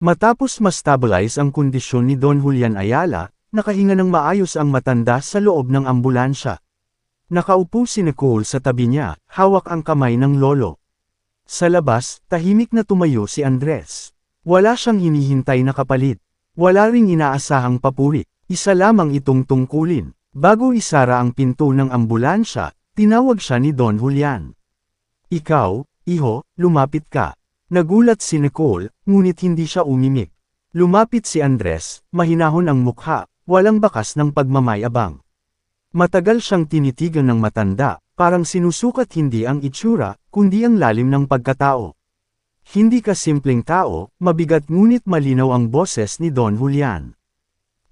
Matapos ma-stabilize ang kondisyon ni Don Julian Ayala, nakahinga ng maayos ang matanda sa loob ng ambulansya. Nakaupo si Nicole sa tabi niya, hawak ang kamay ng lolo. Sa labas, tahimik na tumayo si Andres. Wala siyang hinihintay na kapalit. Wala ring inaasahang papuri. Isa lamang itong tungkulin. Bago isara ang pinto ng ambulansya, tinawag siya ni Don Julian. Ikaw, iho, lumapit ka. Nagulat si Nicole, ngunit hindi siya umimik. Lumapit si Andres, mahinahon ang mukha, walang bakas ng pagmamayabang. Matagal siyang tinitigan ng matanda, parang sinusukat hindi ang itsura, kundi ang lalim ng pagkatao. Hindi ka simpleng tao, mabigat ngunit malinaw ang boses ni Don Julian.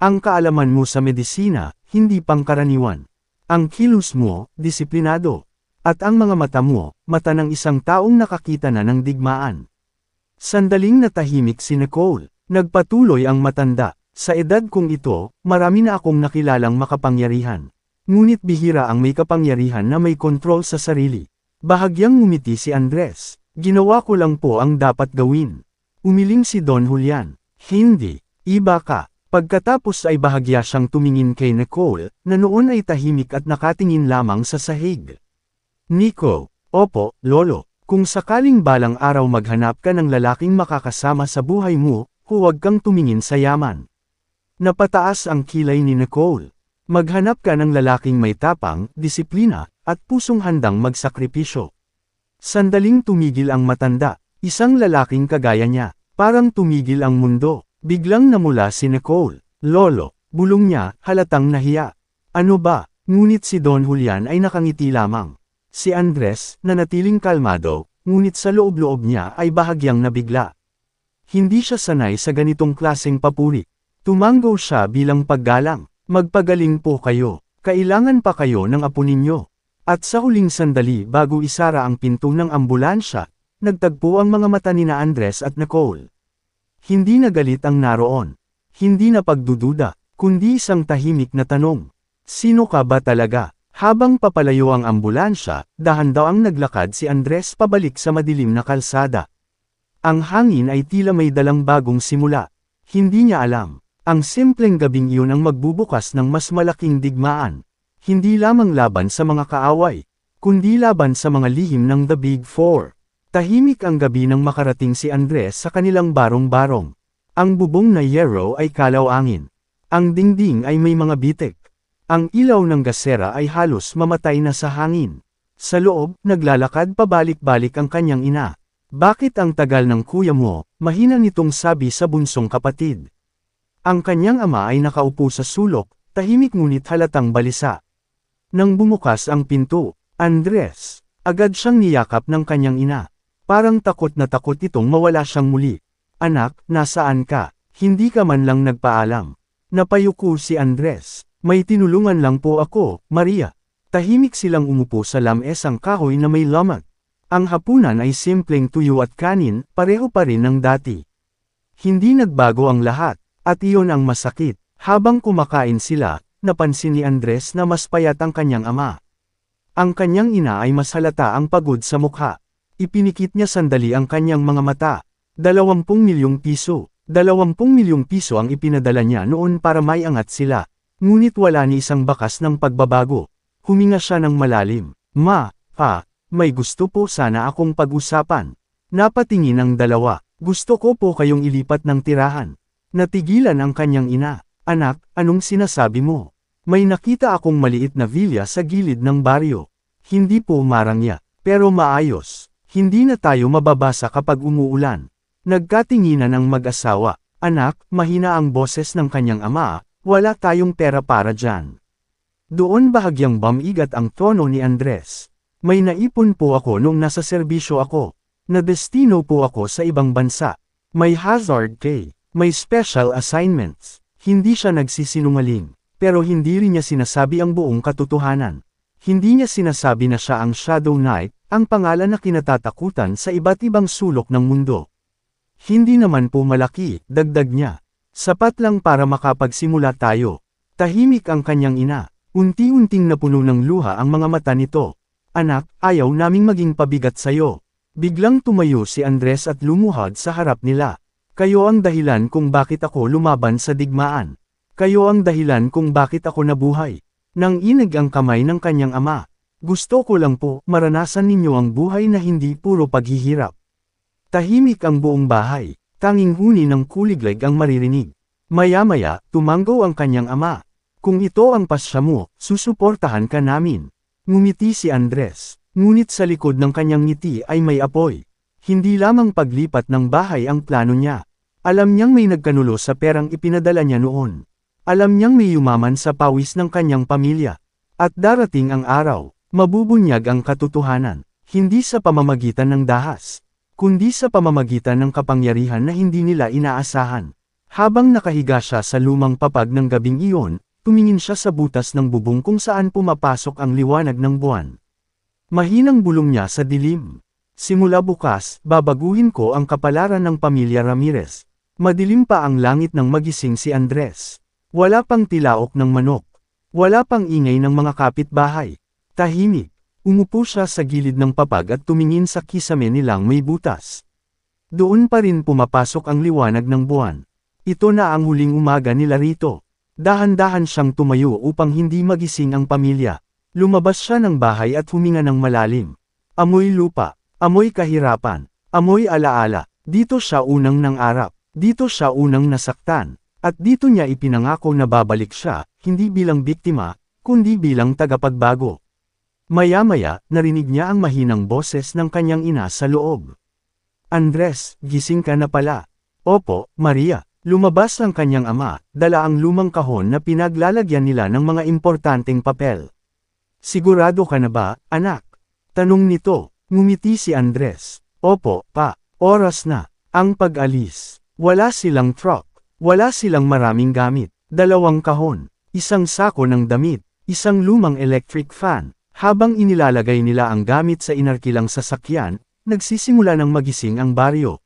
Ang kaalaman mo sa medisina, hindi pangkaraniwan. Ang kilos mo, disiplinado. At ang mga mata mo, mata ng isang taong nakakita na ng digmaan. Sandaling natahimik si Nicole. Nagpatuloy ang matanda. Sa edad kong ito, marami na akong nakilalang makapangyarihan. Ngunit bihira ang may kapangyarihan na may kontrol sa sarili. Bahagyang ngumiti si Andres. Ginawa ko lang po ang dapat gawin. Umiling si Don Julian. Hindi, iba ka. Pagkatapos ay bahagya siyang tumingin kay Nicole, na noon ay tahimik at nakatingin lamang sa sahig. Nico, opo, lolo, kung sakaling balang araw maghanap ka ng lalaking makakasama sa buhay mo, huwag kang tumingin sa yaman. Napataas ang kilay ni Nicole. Maghanap ka ng lalaking may tapang, disiplina, at pusong handang magsakripisyo. Sandaling tumigil ang matanda, isang lalaking kagaya niya, parang tumigil ang mundo. Biglang namula si Nicole. Lolo, bulong niya, halatang nahiya. Ano ba? Ngunit si Don Julian ay nakangiti lamang. Si Andres, nanatiling kalmado, ngunit sa loob-loob niya ay bahagyang nabigla. Hindi siya sanay sa ganitong klaseng papuri. Tumanggo siya bilang paggalang. Magpagaling po kayo. Kailangan pa kayo ng apo ninyo. At sa huling sandali bago isara ang pinto ng ambulansya, nagtagpo ang mga mata ni na Andres at Nicole. Hindi na galit ang naroon. Hindi na pagdududa, kundi isang tahimik na tanong. Sino ka ba talaga? Habang papalayo ang ambulansya, dahan-dawang naglakad si Andres pabalik sa madilim na kalsada. Ang hangin ay tila may dalang bagong simula. Hindi niya alam. Ang simpleng gabing iyon ang magbubukas ng mas malaking digmaan. Hindi lamang laban sa mga kaaway, kundi laban sa mga lihim ng The Big Four. Tahimik ang gabi nang makarating si Andres sa kanilang barong-barong. Ang bubong na yero ay kalaw-angin. Ang dingding ay may mga bitik. Ang ilaw ng gasera ay halos mamatay na sa hangin. Sa loob, naglalakad pabalik-balik ang kanyang ina. Bakit ang tagal ng kuya mo? Mahina nitong sabi sa bunsong kapatid. Ang kanyang ama ay nakaupo sa sulok, tahimik ngunit halatang balisa. Nang bumukas ang pinto, Andres, agad siyang niyakap ng kanyang ina. Parang takot na takot itong mawala siyang muli. Anak, nasaan ka? Hindi ka man lang nagpaalam. Napayuko si Andres. May tinulungan lang po ako, Maria. Tahimik silang umupo sa lamesang kahoy na may lamag. Ang hapunan ay simpleng tuyo at kanin, pareho pa rin ng dati. Hindi nagbago ang lahat, at iyon ang masakit. Habang kumakain sila, napansin ni Andres na mas payat ang kanyang ama. Ang kanyang ina ay mas halata ang pagod sa mukha. Ipinikit niya sandali ang kanyang mga mata. 20 milyong piso. 20 milyong piso ang ipinadala niya noon para maiangat sila. Ngunit wala ni isang bakas ng pagbabago. Huminga siya ng malalim. Ma, pa, may gusto po sana akong pag-usapan. Napatingin ang dalawa. Gusto ko po kayong ilipat ng tirahan. Natigilan ang kanyang ina. Anak, anong sinasabi mo? May nakita akong maliit na villa sa gilid ng baryo. Hindi po marangya, pero maayos. Hindi na tayo mababasa kapag umuulan. Nagkatinginan ang mag-asawa. Anak, mahina ang boses ng kanyang ama. Wala tayong pera para dyan. Doon bahagyang bamigat ang tono ni Andres. May naipon po ako nung nasa serbisyo ako. Nadestino po ako sa ibang bansa. May hazard pay. May special assignments. Hindi siya nagsisinungaling. Pero hindi rin niya sinasabi ang buong katotohanan. Hindi niya sinasabi na siya ang Shadow Knight, ang pangalan na kinatatakutan sa iba't ibang sulok ng mundo. Hindi naman po malaki, dagdag niya. Sapat lang para makapagsimula tayo. Tahimik ang kanyang ina. Unti-unting napuno ng luha ang mga mata nito. Anak, ayaw naming maging pabigat sayo. Biglang tumayo si Andres at lumuhod sa harap nila. Kayo ang dahilan kung bakit ako lumaban sa digmaan. Kayo ang dahilan kung bakit ako nabuhay. Nang inig ang kamay ng kanyang ama. Gusto ko lang po, maranasan ninyo ang buhay na hindi puro paghihirap. Tahimik ang buong bahay. Tanging huni ng kuliglig ang maririnig. Maya-maya, tumanggo ang kanyang ama. Kung ito ang pasya mo, susuportahan ka namin. Ngumiti si Andres. Ngunit sa likod ng kanyang ngiti ay may apoy. Hindi lamang paglipat ng bahay ang plano niya. Alam niyang may nagkanulo sa perang ipinadala niya noon. Alam niyang may yumaman sa pawis ng kanyang pamilya. At darating ang araw, mabubunyag ang katotohanan. Hindi sa pamamagitan ng dahas, kundi sa pamamagitan ng kapangyarihan na hindi nila inaasahan. Habang nakahiga siya sa lumang papag ng gabing iyon, tumingin siya sa butas ng bubong kung saan pumapasok ang liwanag ng buwan. Mahinang bulong niya sa dilim. Simula bukas, babaguhin ko ang kapalaran ng pamilya Ramirez. Madilim pa ang langit nang magising si Andres. Wala pang tilaok ng manok. Wala pang ingay ng mga kapitbahay. Tahimik. Umupo siya sa gilid ng papag at tumingin sa kisame nilang may butas. Doon pa rin pumapasok ang liwanag ng buwan. Ito na ang huling umaga nila rito. Dahan-dahan siyang tumayo upang hindi magising ang pamilya. Lumabas siya ng bahay at huminga ng malalim. Amoy lupa, amoy kahirapan, amoy alaala. Dito siya unang nangarap, dito siya unang nasaktan, at dito niya ipinangako na babalik siya, hindi bilang biktima, kundi bilang tagapagbago. Maya-maya, narinig niya ang mahinang boses ng kanyang ina sa loob. Andres, gising ka na pala. Opo, Maria. Lumabas ang kanyang ama, dala ang lumang kahon na pinaglalagyan nila ng mga importanteng papel. Sigurado ka na ba, anak? Tanong nito. Ngumiti si Andres. Opo, pa. Oras na. Ang pag-alis. Wala silang truck. Wala silang maraming gamit. 2 kahon. Isang sako ng damit. Isang lumang electric fan. Habang inilalagay nila ang gamit sa inarkilang sasakyan, nagsisimula ng magising ang baryo.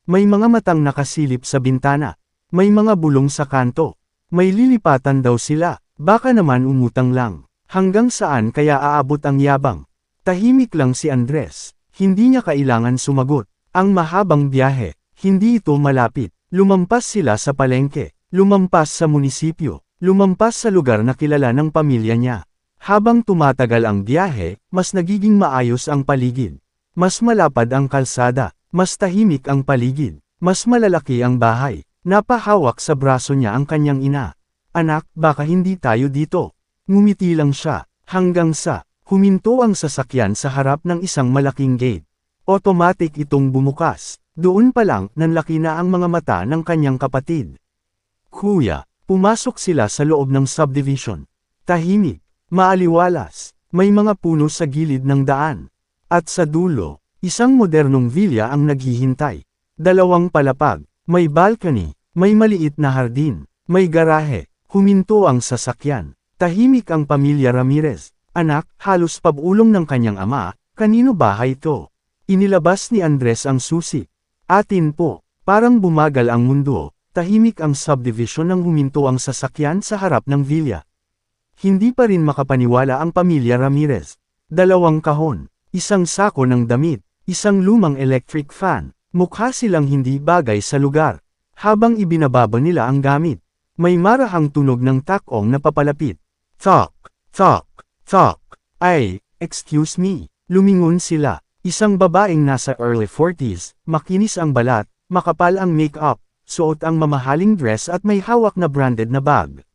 May mga matang nakasilip sa bintana. May mga bulong sa kanto. May lilipatan daw sila. Baka naman umutang lang. Hanggang saan kaya aabot ang yabang? Tahimik lang si Andres. Hindi niya kailangan sumagot. Ang mahabang biyahe. Hindi ito malapit. Lumampas sila sa palengke. Lumampas sa munisipyo. Lumampas sa lugar na kilala ng pamilya niya. Habang tumatagal ang biyahe, mas nagiging maayos ang paligid. Mas malapad ang kalsada. Mas tahimik ang paligid. Mas malalaki ang bahay. Napahawak sa braso niya ang kanyang ina. Anak, baka hindi tayo dito. Ngumiti lang siya, hanggang sa, huminto ang sasakyan sa harap ng isang malaking gate. Automatic itong bumukas. Doon pa lang, nanlaki na ang mga mata ng kanyang kapatid. Kuya, pumasok sila sa loob ng subdivision. Tahimik, maaliwalas, may mga puno sa gilid ng daan. At sa dulo, isang modernong villa ang naghihintay. 2 palapag, may balcony, may maliit na hardin, may garahe. Huminto ang sasakyan. Tahimik ang pamilya Ramirez. Anak, halos pabulong ng kanyang ama, kanino bahay ito? Inilabas ni Andres ang susi. Atin po. Parang bumagal ang mundo. Tahimik ang subdivision nang huminto ang sasakyan sa harap ng villa. Hindi pa rin makapaniwala ang pamilya Ramirez. 2 kahon, isang sako ng damit, isang lumang electric fan. Mukha silang hindi bagay sa lugar. Habang ibinababa nila ang gamit, may marahang tunog ng takong na papalapit. Thok, thok, thok. Ay, excuse me. Lumingon sila. Isang babaeng nasa early 40s, makinis ang balat, makapal ang make-up, suot ang mamahaling dress at may hawak na branded na bag.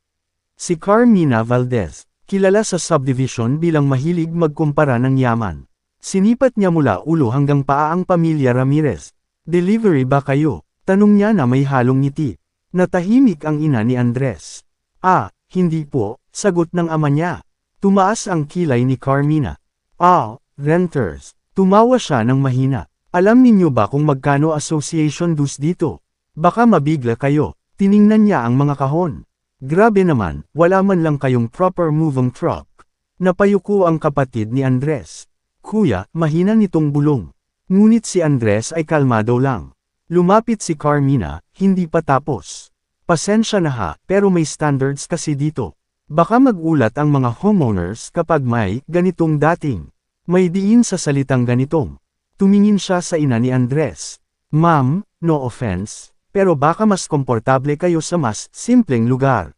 Si Carmina Valdez, kilala sa subdivision bilang mahilig magkumpara ng yaman. Sinipat niya mula ulo hanggang paa ang pamilya Ramirez. Delivery ba kayo? Tanong niya na may halong ngiti. Natahimik ang ina ni Andres. Ah, hindi po, sagot ng ama niya. Tumaas ang kilay ni Carmina. Ah, renters. Tumawa siya ng mahina. Alam ninyo ba kung magkano association dues dito? Baka mabigla kayo. Tiningnan niya ang mga kahon. Grabe naman, wala man lang kayong proper moving truck. Napayuko ang kapatid ni Andres. Kuya, mahina nitong bulong. Ngunit si Andres ay kalmado lang. Lumapit si Carmina, hindi pa tapos. Pasensya na ha, pero may standards kasi dito. Baka magulat ang mga homeowners kapag may ganitong dating. May diin sa salitang ganitong. Tumingin siya sa ina ni Andres. Ma'am, no offense, pero baka mas komportable kayo sa mas simpleng lugar.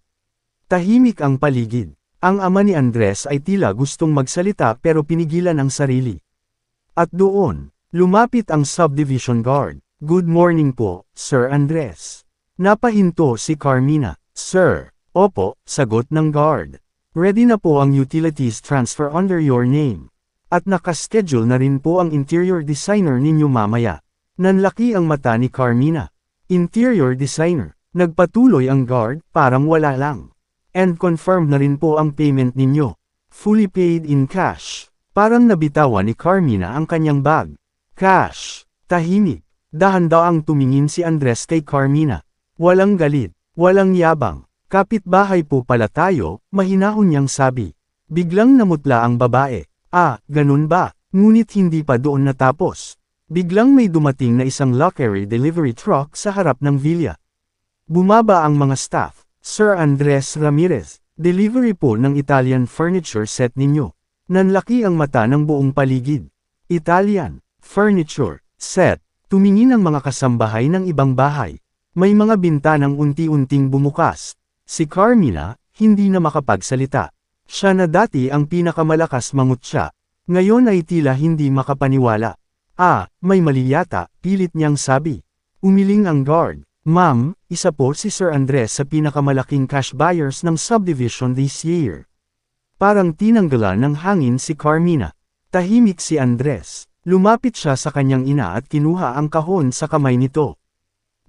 Tahimik ang paligid. Ang ama ni Andres ay tila gustong magsalita pero pinigilan ang sarili. At doon, lumapit ang subdivision guard. Good morning po, Sir Andres. Napahinto si Carmina. Sir. Opo, sagot ng guard. Ready na po ang utilities transfer under your name. At nakaschedule na rin po ang interior designer ninyo mamaya. Nanlaki ang mata ni Carmina. Interior designer. Nagpatuloy ang guard, parang wala lang. And confirmed na rin po ang payment ninyo. Fully paid in cash. Parang nabitawan ni Carmina ang kanyang bag. Cash. Tahimik. Dahan-daang tumingin si Andres kay Carmina. Walang galit. Walang yabang. Kapitbahay po pala tayo, mahinahon niyang sabi. Biglang namutla ang babae. Ah, ganun ba? Ngunit hindi pa doon natapos. Biglang may dumating na isang luxury delivery truck sa harap ng villa. Bumaba ang mga staff. Sir Andres Ramirez, delivery po ng Italian furniture set ninyo. Nanlaki ang mata ng buong paligid. Italian furniture set. Tumingin ang mga kasambahay ng ibang bahay. May mga bintanang unti-unting bumukas. Si Carmina, hindi na makapagsalita. Siya na dati ang pinakamalakas mangutya. Ngayon ay tila hindi makapaniwala. Ah, may mali yata, pilit niyang sabi. Umiling ang guard. Ma'am, isa po si Sir Andres sa pinakamalaking cash buyers ng subdivision this year. Parang tinanggalan ng hangin si Carmina. Tahimik si Andres. Lumapit siya sa kanyang ina at kinuha ang kahon sa kamay nito.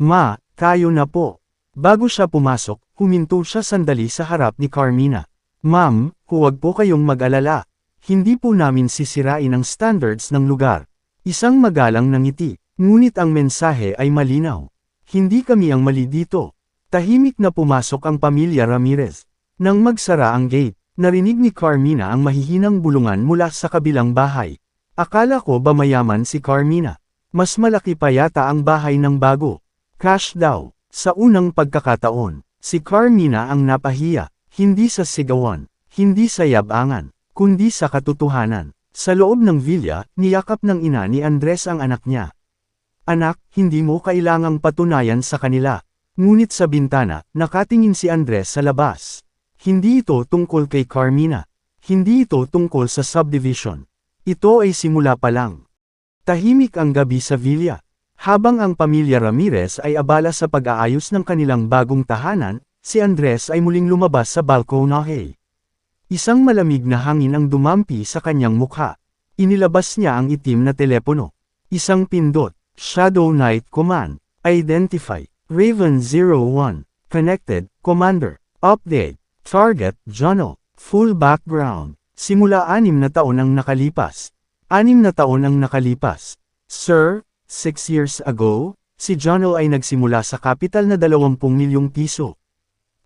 Ma, tayo na po. Bago siya pumasok, huminto siya sandali sa harap ni Carmina. Ma'am, huwag po kayong mag-alala. Hindi po namin sisirain ang standards ng lugar. Isang magalang na ngiti, ngunit ang mensahe ay malinaw. Hindi kami ang mali dito. Tahimik na pumasok ang pamilya Ramirez. Nang magsara ang gate, narinig ni Carmina ang mahihinang bulungan mula sa kabilang bahay. Akala ko ba mayaman si Carmina? Mas malaki pa yata ang bahay ng bago. Cash daw. Sa unang pagkakataon, si Carmina ang napahiya, hindi sa sigawan, hindi sa yabangan, kundi sa katotohanan. Sa loob ng villa, niyakap ng ina ni Andres ang anak niya. Anak, hindi mo kailangang patunayan sa kanila. Ngunit sa bintana, nakatingin si Andres sa labas. Hindi ito tungkol kay Carmina. Hindi ito tungkol sa subdivision. Ito ay simula pa lang. Tahimik ang gabi sa villa. Habang ang pamilya Ramirez ay abala sa pag-aayos ng kanilang bagong tahanan, si Andres ay muling lumabas sa balkonahe. Isang malamig na hangin ang dumampi sa kanyang mukha. Inilabas niya ang itim na telepono. Isang pindot, Shadow Knight Command, Identify, Raven 01, Connected, Commander, Update, Target, Journal, Full Background. Simula 6 na taon ang nakalipas. 6 na taon ang nakalipas. Sir, 6 years ago, si Journal ay nagsimula sa kapital na 20 milyong piso.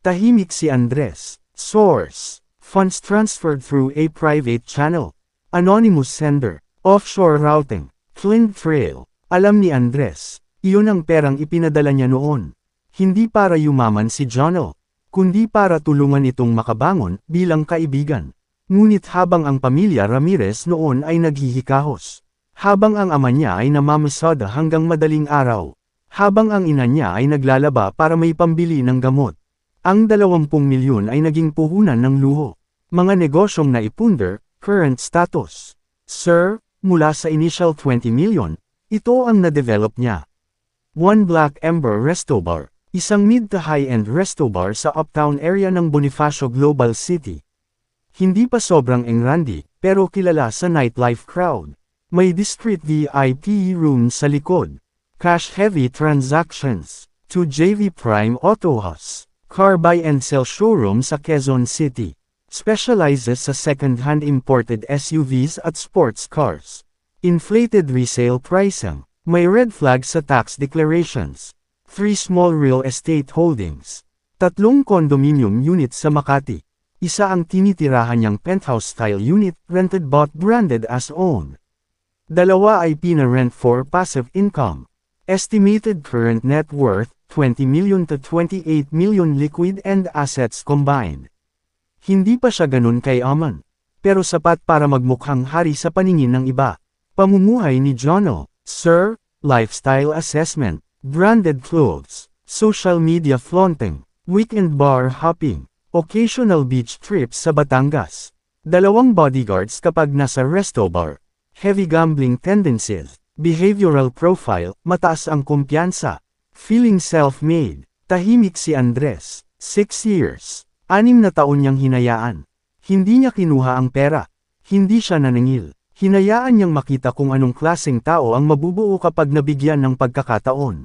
Tahimik si Andres. Source: funds transferred through a private channel. Anonymous sender. Offshore routing. Flint Trail. Alam ni Andres, iyon ang perang ipinadala niya noon. Hindi para yumaman si Journal, kundi para tulungan itong makabangon bilang kaibigan. Ngunit habang ang pamilya Ramirez noon ay naghihikahos. Habang ang ama niya ay namamasada hanggang madaling araw. Habang ang ina niya ay naglalaba para may pambili ng gamot. Ang 20 milyon ay naging puhunan ng luho. Mga negosyong naipunder, current status. Sir, mula sa initial 20 million, ito ang na-develop niya. One Black Ember Resto Bar, isang mid to high-end resto bar sa uptown area ng Bonifacio Global City. Hindi pa sobrang engrandi, pero kilala sa nightlife crowd. May discreet VIP room sa likod. Cash-heavy transactions. To JV Prime Autohas. Car buy and sell showroom sa Quezon City. Specializes sa second-hand imported SUVs at sports cars. Inflated resale pricing. May red flag sa tax declarations. 3 small real estate holdings. 3 condominium units sa Makati. Isa ang tinitirahan niyang penthouse-style unit, rented bought branded as owned. 2 ay pina-rent for passive income. Estimated current net worth, 20 million to 28 million liquid and assets combined. Hindi pa siya ganun kayaman, pero sapat para magmukhang hari sa paningin ng iba. Pamumuhay ni Jono. Sir, lifestyle assessment. branded clothes, social media flaunting, weekend bar hopping, occasional beach trips sa Batangas. 2 bodyguards kapag nasa resto bar. Heavy gambling tendencies, behavioral profile, mataas ang kumpiyansa. Feeling self-made, tahimik si Andres. 6 years, 6 na taon niyang hinayaan. Hindi niya kinuha ang pera. Hindi siya naningil. Hinayaan niyang makita kung anong klaseng tao ang mabubuo kapag nabigyan ng pagkakataon.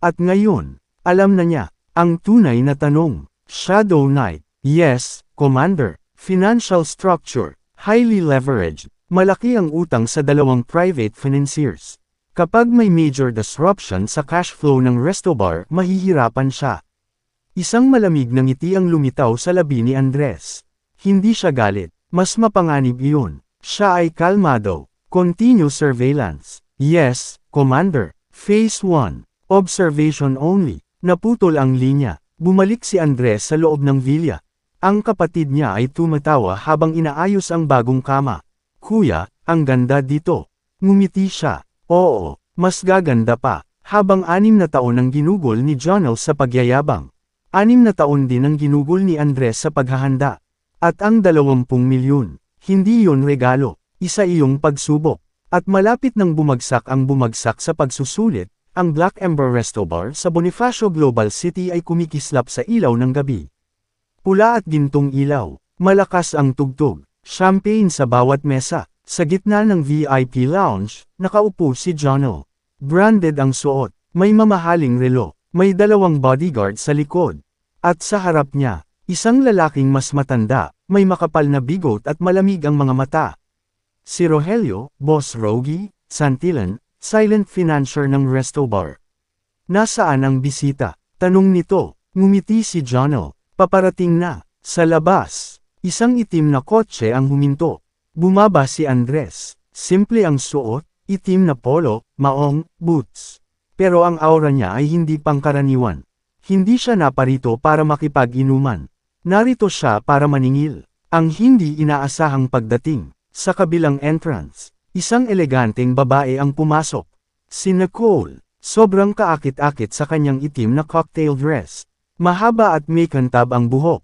At ngayon, alam na niya, ang tunay na tanong. Shadow Knight, yes, Commander. Financial structure, highly leveraged, malaki ang utang sa 2 private financiers. Kapag may major disruption sa cash flow ng resto bar, mahihirapan siya. Isang malamig na ngiti ang lumitaw sa labi ni Andres. Hindi siya galit, mas mapanganib iyon. Siya ay kalmado. Continue surveillance. Yes, Commander. Phase 1. Observation only. Naputol ang linya. Bumalik si Andres sa loob ng villa. Ang kapatid niya ay tumatawa habang inaayos ang bagong kama. Kuya, ang ganda dito. Ngumiti siya. Oo, mas gaganda pa. Habang 6 na taon ang ginugol ni Jonel sa pagyayabang. 6 na taon din ang ginugol ni Andres sa paghahanda. At ang 20 milyon, hindi yon regalo, isa iyong pagsubok. At malapit nang bumagsak sa pagsusulit, ang Black Ember Resto Bar sa Bonifacio Global City ay kumikislap sa ilaw ng gabi. Pula at gintong ilaw, malakas ang tugtog, champagne sa bawat mesa, sa gitna ng VIP lounge, nakaupo si Jonel. Branded ang suot, may mamahaling relo, may 2 bodyguard sa likod. At sa harap niya, isang lalaking mas matanda, may makapal na bigot at malamig ang mga mata. Si Rogelio, Boss Rogie, Santillan, silent financier ng resto bar. Nasaan ang bisita? Tanong nito, ngumiti si Jonel. Paparating na. Sa labas, isang itim na kotse ang huminto. Bumaba si Andres. Simple ang suot, itim na polo, maong, boots. Pero ang aura niya ay hindi pangkaraniwan. Hindi siya naparito para makipag-inuman. Narito siya para maningil. Ang hindi inaasahang pagdating. Sa kabilang entrance, isang eleganteng babae ang pumasok. Si Nicole, sobrang kaakit-akit sa kanyang itim na cocktail dress. Mahaba at may kantab ang buhok.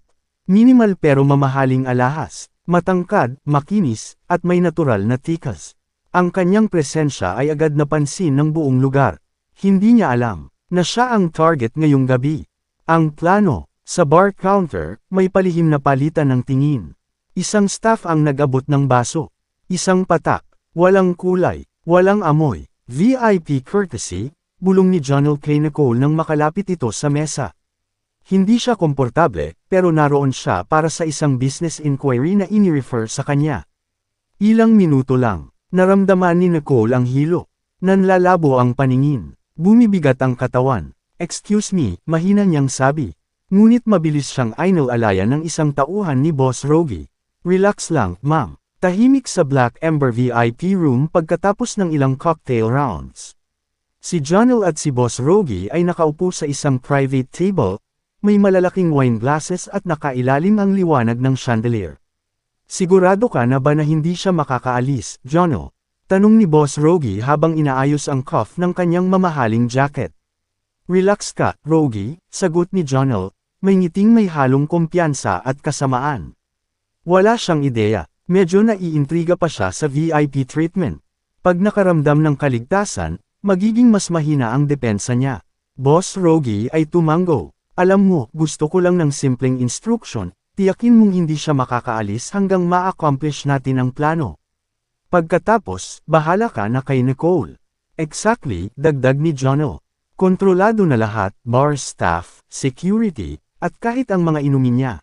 Minimal pero mamahaling alahas, matangkad, makinis, at may natural na tikas. Ang kanyang presensya ay agad napansin ng buong lugar. Hindi niya alam na siya ang target ngayong gabi. Ang plano, sa bar counter, may palihim na palitan ng tingin. Isang staff ang nag-abot ng baso. Isang patak, walang kulay, walang amoy. VIP courtesy, bulong ni Jonel kay Nicole nang makalapit ito sa mesa. Hindi siya komportable, pero naroon siya para sa isang business inquiry na ini-refer sa kanya. Ilang minuto lang, naramdaman ni Nicole ang hilo. Nanlalabo ang paningin. Bumibigat ang katawan. Excuse me, mahina niyang sabi. Ngunit mabilis siyang inalalayan ng isang tauhan ni Boss Rogie. Relax lang, ma'am. Tahimik sa Black Ember VIP room pagkatapos ng ilang cocktail rounds. Si Jonel at si Boss Rogie ay nakaupo sa isang private table. May malalaking wine glasses at nakailalim ang liwanag ng chandelier. Sigurado ka na ba na hindi siya makakaalis, Jonel? Tanong ni Boss Rogie habang inaayos ang cuff ng kanyang mamahaling jacket. Relax ka, Rogie, sagot ni Jonel, may ngiting may halong kumpiyansa at kasamaan. Wala siyang ideya, medyo naiintriga pa siya sa VIP treatment. Pag nakaramdam ng kaligtasan, magiging mas mahina ang depensa niya. Boss Rogie ay tumango. Alam mo, gusto ko lang ng simpleng instruction, tiyakin mong hindi siya makakaalis hanggang ma-accomplish natin ang plano. Pagkatapos, bahala ka na kay Nicole. Exactly, dagdag ni Jonel. Kontrolado na lahat, bar staff, security, at kahit ang mga inumin niya.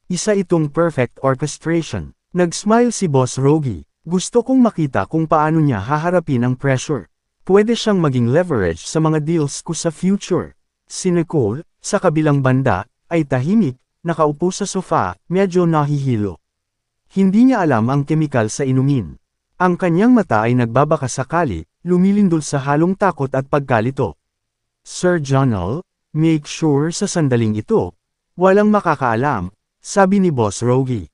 Isa itong perfect orchestration. Nag-smile si Boss Rogie. Gusto kong makita kung paano niya haharapin ang pressure. Pwede siyang maging leverage sa mga deals ko sa future. Si Nicole, sa kabilang banda, ay tahimik, nakaupo sa sofa, medyo nahihilo. Hindi niya alam ang kemikal sa inumin. Ang kanyang mata ay nagbabaka sakali, lumilindol sa halong takot at pagkalito. Sir Jonel, make sure sa sandaling ito, walang makakaalam, sabi ni Boss Rogie.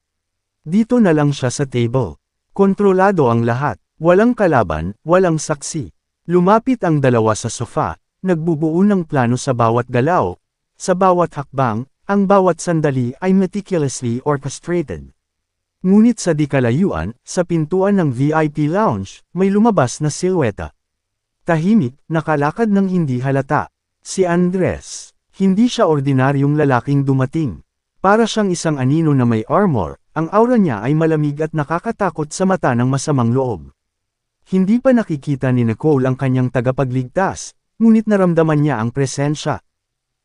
Dito na lang siya sa table. Kontrolado ang lahat, walang kalaban, walang saksi. Lumapit ang dalawa sa sofa, nagbubuo ng plano sa bawat galaw. Sa bawat hakbang, ang bawat sandali ay meticulously orchestrated. Ngunit sa di kalayuan, sa pintuan ng VIP lounge, may lumabas na silweta. Tahimik, nakalakad ng hindi halata. Si Andres. Hindi siya ordinaryong lalaking dumating. Para siyang isang anino na may armor, ang aura niya ay malamig at nakakatakot sa mata ng masamang loob. Hindi pa nakikita ni Nicole ang kanyang tagapagligtas, ngunit naramdaman niya ang presensya.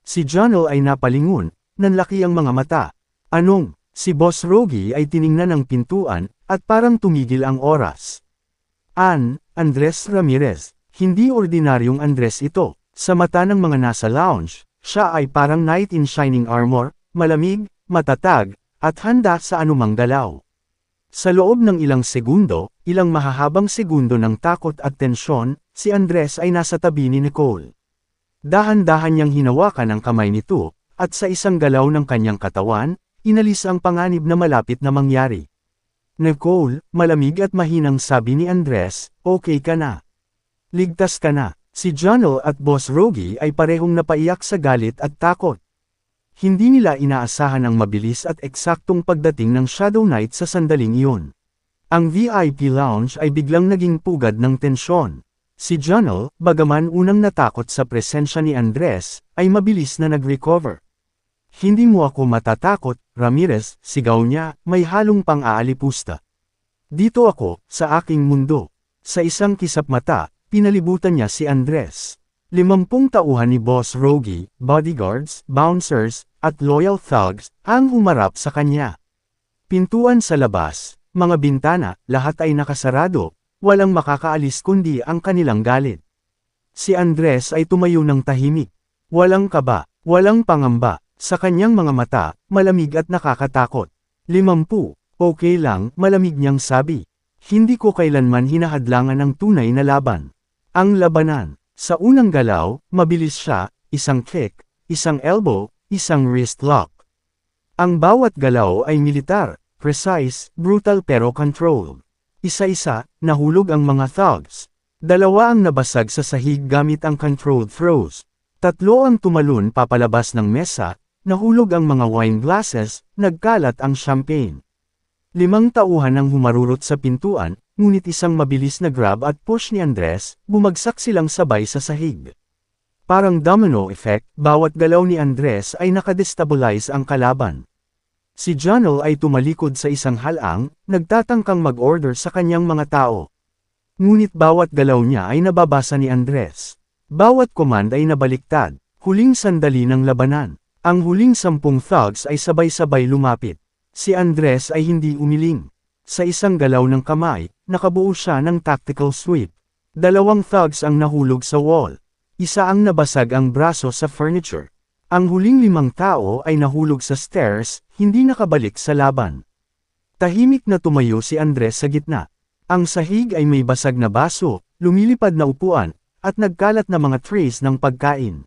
Si Johnel ay napalingon, nanlaki ang mga mata. Anong? Si Boss Rogie ay tiningnan ang pintuan, at parang tumigil ang oras. Andres Ramirez. Hindi ordinaryong Andres ito. Sa mata ng mga nasa lounge, siya ay parang knight in shining armor, malamig, matatag, at handa sa anumang galaw. Sa loob ng ilang segundo, ilang mahahabang segundo ng takot at tensyon, si Andres ay nasa tabi ni Nicole. Dahan-dahan niyang hinawakan ang kamay nito, at sa isang galaw ng kanyang katawan, inalis ang panganib na malapit na mangyari. Nicole, malamig at mahinang sabi ni Andres, okay ka na. Ligtas ka na. Si Johnel at Boss Rogie ay parehong napaiyak sa galit at takot. Hindi nila inaasahan ang mabilis at eksaktong pagdating ng Shadow Knight sa sandaling iyon. Ang VIP lounge ay biglang naging pugad ng tensyon. Si Johnel, bagaman unang natakot sa presensya ni Andres, ay mabilis na nag-recover. Hindi mo ako matatakot, Ramirez, sigaw niya, may halong pang-aalipusta. Dito ako, sa aking mundo. Sa isang kisap mata, pinalibutan niya si Andres. 50 tauhan ni Boss Rogie, bodyguards, bouncers, at loyal thugs, ang humarap sa kanya. Pintuan sa labas, mga bintana, lahat ay nakasarado, walang makakaalis kundi ang kanilang galit. Si Andres ay tumayo ng tahimik. Walang kaba, walang pangamba, sa kanyang mga mata, malamig at nakakatakot. 50, okay lang, malamig niyang sabi. Hindi ko kailanman hinahadlangan ang tunay na laban. Ang labanan. Sa unang galaw, mabilis siya, isang kick, isang elbow, isang wrist lock. Ang bawat galaw ay militar, precise, brutal pero controlled. Isa-isa, nahulog ang mga thugs. 2 ang nabasag sa sahig gamit ang controlled throws. 3 ang tumalon papalabas ng mesa, nahulog ang mga wine glasses, nagkalat ang champagne. 5 tauhan ang humarurot sa pintuan, ngunit isang mabilis na grab at push ni Andres, bumagsak silang sabay sa sahig. Parang domino effect, bawat galaw ni Andres ay nakadestabilize ang kalaban. Si Johnel ay tumalikod sa isang halang, nagtatangkang mag-order sa kanyang mga tao. Ngunit bawat galaw niya ay nababasa ni Andres. Bawat command ay nabaliktad, huling sandali ng labanan. Ang huling 10 thugs ay sabay-sabay lumapit. Si Andres ay hindi umiling. Sa isang galaw ng kamay, nakabuo siya ng tactical sweep. 2 thugs ang nahulog sa wall. Isa ang nabasag ang braso sa furniture. Ang huling 5 tao ay nahulog sa stairs, hindi nakabalik sa laban. Tahimik na tumayo si Andres sa gitna. Ang sahig ay may basag na baso, lumilipad na upuan, at nagkalat na mga trays ng pagkain.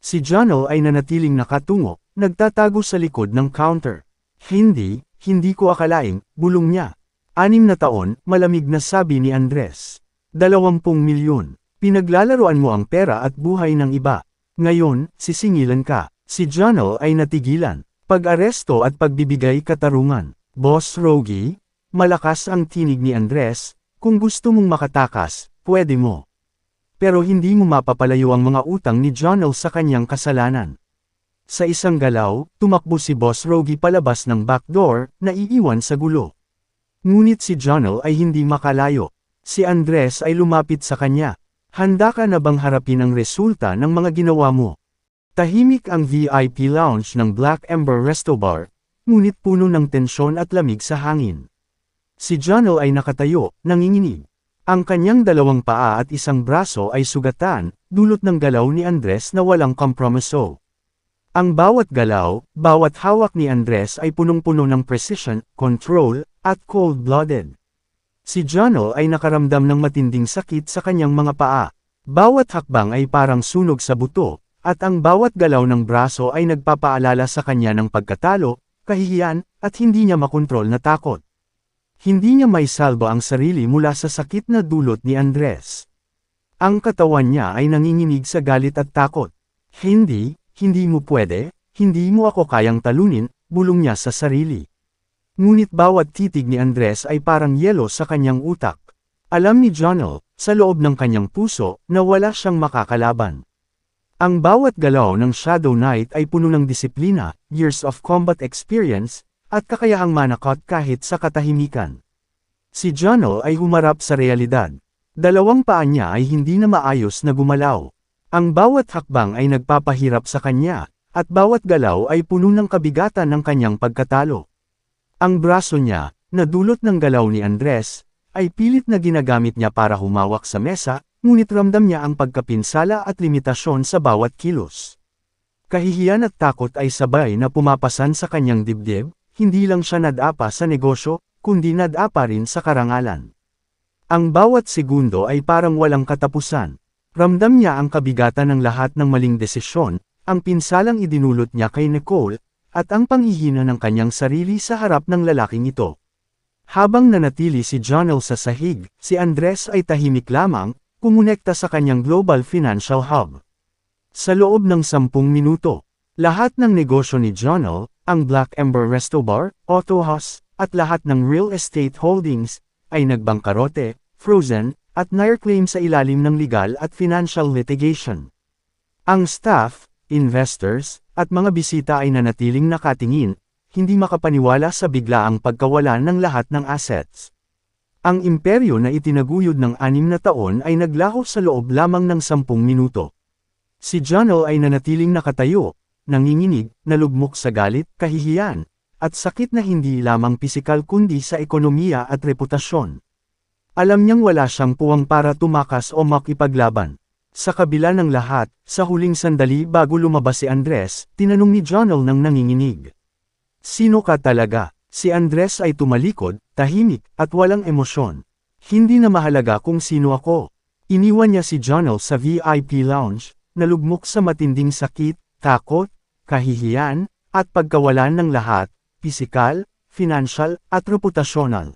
Si Johnel ay nanatiling nakatungo, nagtatago sa likod ng counter. Hindi ko akalaing, bulong niya. 6 na taon, malamig na sabi ni Andres. 20 milyon. Pinaglalaroan mo ang pera at buhay ng iba. Ngayon, sisingilan ka. Si Johnel ay natigilan. Pag-aresto at pagbibigay katarungan. Boss Rogie? Malakas ang tinig ni Andres, kung gusto mong makatakas, pwede mo. Pero hindi mo mapapalayo ang mga utang ni Johnel sa kanyang kasalanan. Sa isang galaw, tumakbo si Boss Rogie palabas ng backdoor, naiiwan sa gulo. Ngunit si Johnel ay hindi makalayo. Si Andres ay lumapit sa kanya. Handa ka na bang harapin ang resulta ng mga ginawa mo? Tahimik ang VIP lounge ng Black Ember Resto Bar, ngunit puno ng tensyon at lamig sa hangin. Si Johnel ay nakatayo, nanginginig. Ang kanyang 2 paa at isang braso ay sugatan, dulot ng galaw ni Andres na walang kompromiso. Ang bawat galaw, bawat hawak ni Andres ay punong-puno ng precision, control, at cold-blooded. Si Johnel ay nakaramdam ng matinding sakit sa kanyang mga paa. Bawat hakbang ay parang sunog sa buto, at ang bawat galaw ng braso ay nagpapaalala sa kanya ng pagkatalo, kahihiyan, at hindi niya makontrol na takot. Hindi niya maisalba ang sarili mula sa sakit na dulot ni Andres. Ang katawan niya ay nanginginig sa galit at takot. Hindi mo pwede, hindi mo ako kayang talunin, bulong niya sa sarili. Ngunit bawat titig ni Andres ay parang yelo sa kanyang utak. Alam ni Jonel, sa loob ng kanyang puso, na wala siyang makakalaban. Ang bawat galaw ng Shadow Knight ay puno ng disiplina, years of combat experience, at kakayahang manakot kahit sa katahimikan. Si Jonel ay humarap sa realidad. Dalawang paa niya ay hindi na maayos na gumalaw. Ang bawat hakbang ay nagpapahirap sa kanya, at bawat galaw ay puno ng kabigatan ng kanyang pagkatalo. Ang braso niya, na dulot ng galaw ni Andres, ay pilit na ginagamit niya para humawak sa mesa, ngunit ramdam niya ang pagkapinsala at limitasyon sa bawat kilos. Kahihiyan at takot ay sabay na pumapasan sa kanyang dibdib, hindi lang siya nadapa sa negosyo, kundi nadapa rin sa karangalan. Ang bawat segundo ay parang walang katapusan. Ramdam niya ang kabigatan ng lahat ng maling desisyon, ang pinsalang idinulot niya kay Nicole, at ang panghihina ng kanyang sarili sa harap ng lalaking ito. Habang nanatili si Jonel sa sahig, si Andres ay tahimik lamang, kumonekta sa kanyang global financial hub. Sa loob ng 10 minuto, lahat ng negosyo ni Jonel, ang Black Ember Resto Bar, Auto House, at lahat ng real estate holdings, ay nagbangkarote, frozen, at nairclaim sa ilalim ng legal at financial litigation. Ang staff, investors, at mga bisita ay nanatiling nakatingin, hindi makapaniwala sa biglaang pagkawalan ng lahat ng assets. Ang imperyo na itinaguyod ng 6 na taon ay naglaho sa loob lamang ng 10 minuto. Si Jonel ay nanatiling nakatayo, nanginginig, nalugmok sa galit, kahihiyan, at sakit na hindi lamang pisikal kundi sa ekonomiya at reputasyon. Alam niyang wala siyang puwang para tumakas o makipaglaban. Sa kabila ng lahat, sa huling sandali bago lumabas si Andres, tinanong ni Jonel ng nanginginig. Sino ka talaga? Si Andres ay tumalikod, tahimik, at walang emosyon. Hindi na mahalaga kung sino ako. Iniwan niya si Jonel sa VIP lounge, nalugmok sa matinding sakit, takot, kahihiyan, at pagkawalan ng lahat, pisikal, financial, at reputasyonal.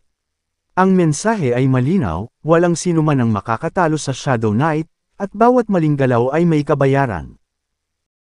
Ang mensahe ay malinaw, walang sinuman ang makakatalo sa Shadow Knight, at bawat maling galaw ay may kabayaran.